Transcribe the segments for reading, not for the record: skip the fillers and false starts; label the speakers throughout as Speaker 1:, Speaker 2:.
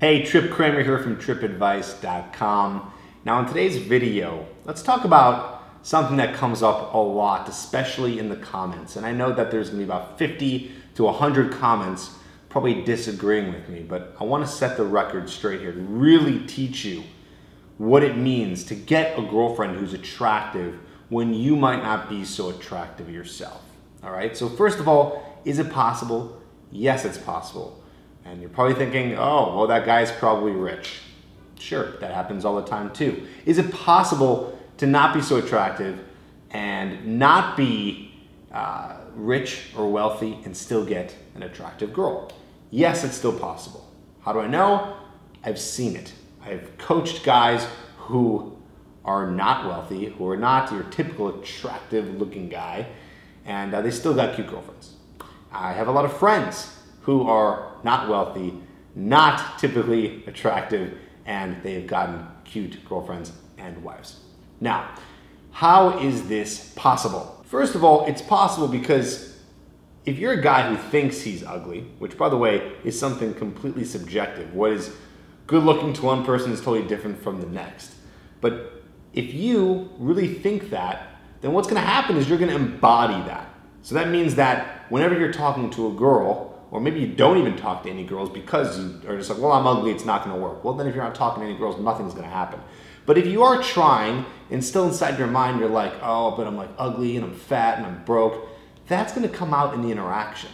Speaker 1: Hey, Tripp here from trippadvice.com. Now in today's video, let's talk about something that comes up a lot, especially in the comments. And I know that there's gonna be about 50 to 100 comments probably disagreeing with me, but I wanna set the record straight here to really teach you what it means to get a girlfriend who's attractive when you might not be so attractive yourself. All right, so first of all, is it possible? Yes, it's possible. And you're probably thinking, oh, well, that guy's probably rich. Sure, that happens all the time too. Is it possible to not be so attractive and not be rich or wealthy and still get an attractive girl? Yes, it's still possible. How do I know? I've seen it. I've coached guys who are not wealthy, who are not your typical attractive looking guy, and they still got cute girlfriends. I have a lot of friends who are not wealthy, not typically attractive, and they've gotten cute girlfriends and wives. Now, how is this possible? First of all, it's possible because if you're a guy who thinks he's ugly, which by the way is something completely subjective, what is good looking to one person is totally different from the next. But if you really think that, then what's gonna happen is you're gonna embody that. So that means that whenever you're talking to a girl, or maybe you don't even talk to any girls because you are just like, well, I'm ugly, it's not gonna work. Well, then if you're not talking to any girls, nothing's gonna happen. But if you are trying and still inside your mind, you're like, oh, but I'm like ugly and I'm fat and I'm broke, that's gonna come out in the interaction.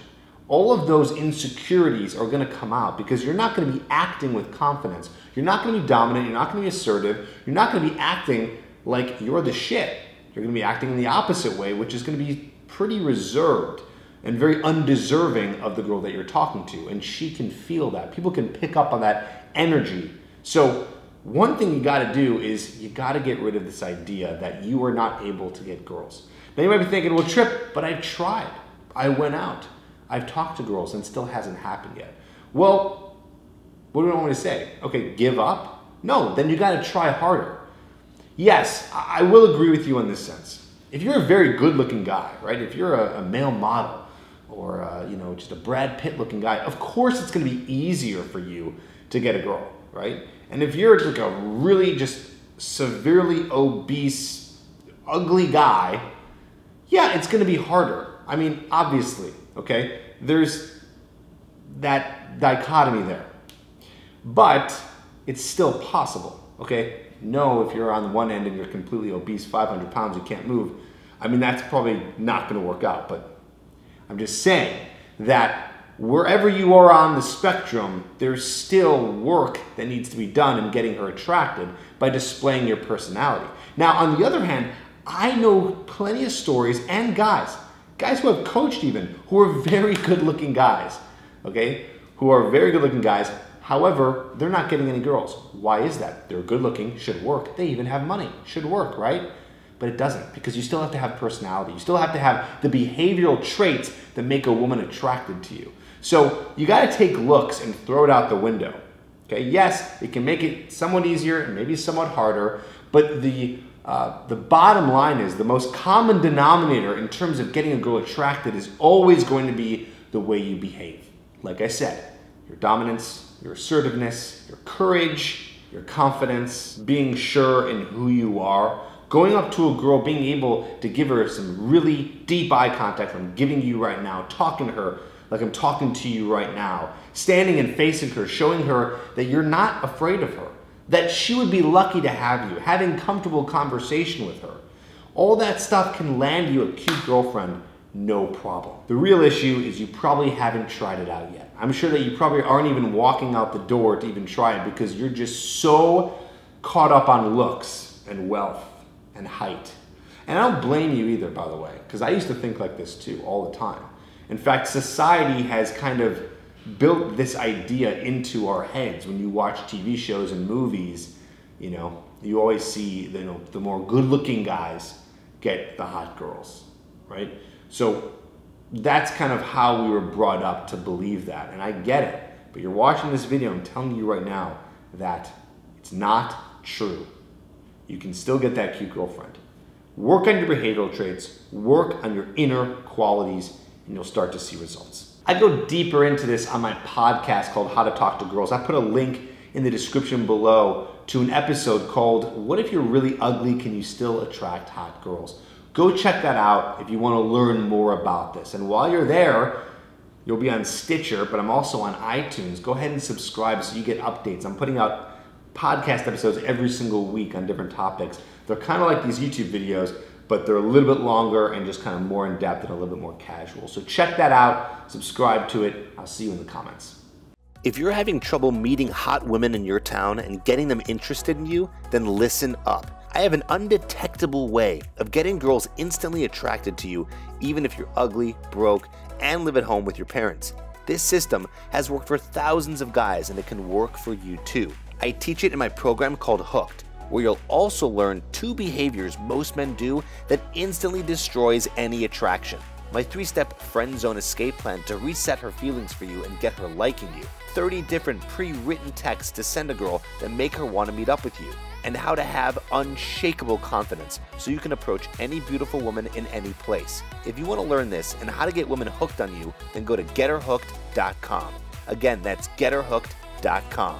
Speaker 1: All of those insecurities are gonna come out because you're not gonna be acting with confidence. You're not gonna be dominant, you're not gonna be assertive, you're not gonna be acting like you're the shit. You're gonna be acting in the opposite way, which is gonna be pretty reserved and very undeserving of the girl that you're talking to. And she can feel that. People can pick up on that energy. So one thing you gotta do is you gotta get rid of this idea that you are not able to get girls. Now you might be thinking, well, Tripp, but I've tried. I went out. I've talked to girls and it still hasn't happened yet. Well, what do I want me to say? Okay, give up? No, then you gotta try harder. Yes, I will agree with you in this sense. If you're a very good looking guy, right? If you're a male model or just a Brad Pitt looking guy, of course it's gonna be easier for you to get a girl, right? And if you're like a really just severely obese, ugly guy, yeah, it's gonna be harder. I mean, obviously, okay? There's that dichotomy there. But it's still possible, okay? No, if you're on one end and you're completely obese, 500 pounds, you can't move, I mean, that's probably not gonna work out, but I'm just saying that wherever you are on the spectrum, there's still work that needs to be done in getting her attracted by displaying your personality. Now, on the other hand, I know plenty of stories and guys who have coached even, who are very good looking guys, okay? Who are very good looking guys. However, they're not getting any girls. Why is that? They're good looking, should work. They even have money, should work, right? But it doesn't, because you still have to have personality. You still have to have the behavioral traits that make a woman attracted to you. So you gotta take looks and throw it out the window. Okay, yes, it can make it somewhat easier and maybe somewhat harder, but the bottom line is the most common denominator in terms of getting a girl attracted is always going to be the way you behave. Like I said, your dominance, your assertiveness, your courage, your confidence, being sure in who you are, going up to a girl, being able to give her some really deep eye contact, I'm giving you right now, talking to her like I'm talking to you right now, standing and facing her, showing her that you're not afraid of her, that she would be lucky to have you, having comfortable conversation with her. All that stuff can land you a cute girlfriend, no problem. The real issue is you probably haven't tried it out yet. I'm sure that you probably aren't even walking out the door to even try it because you're just so caught up on looks and wealth and height. And I don't blame you either, by the way, because I used to think like this too, all the time. In fact, society has kind of built this idea into our heads. When you watch TV shows and movies, you always see, the more good-looking guys get the hot girls, right? So that's kind of how we were brought up to believe that, and I get it. But you're watching this video, I'm telling you right now that it's not true. You can still get that cute girlfriend. Work on your behavioral traits, work on your inner qualities, and you'll start to see results. I go deeper into this on my podcast called How to Talk to Girls. I put a link in the description below to an episode called What If You're Really Ugly? Can You Still Attract Hot Girls? Go check that out if you want to learn more about this. And while you're there, you'll be on Stitcher, but I'm also on iTunes. Go ahead and subscribe so you get updates. I'm putting out podcast episodes every single week on different topics. They're kind of like these YouTube videos, but they're a little bit longer and just kind of more in depth and a little bit more casual. So check that out, subscribe to it. I'll see you in the comments. If you're having trouble meeting hot women in your town and getting them interested in you, then listen up. I have an undetectable way of getting girls instantly attracted to you, even if you're ugly, broke, and live at home with your parents. This system has worked for thousands of guys, and it can work for you too. I teach it in my program called Hooked, where you'll also learn 2 behaviors most men do that instantly destroys any attraction. My 3-step friend zone escape plan to reset her feelings for you and get her liking you. 30 different pre-written texts to send a girl that make her want to meet up with you. And how to have unshakable confidence so you can approach any beautiful woman in any place. If you want to learn this and how to get women hooked on you, then go to getherhooked.com. Again, that's getherhooked.com.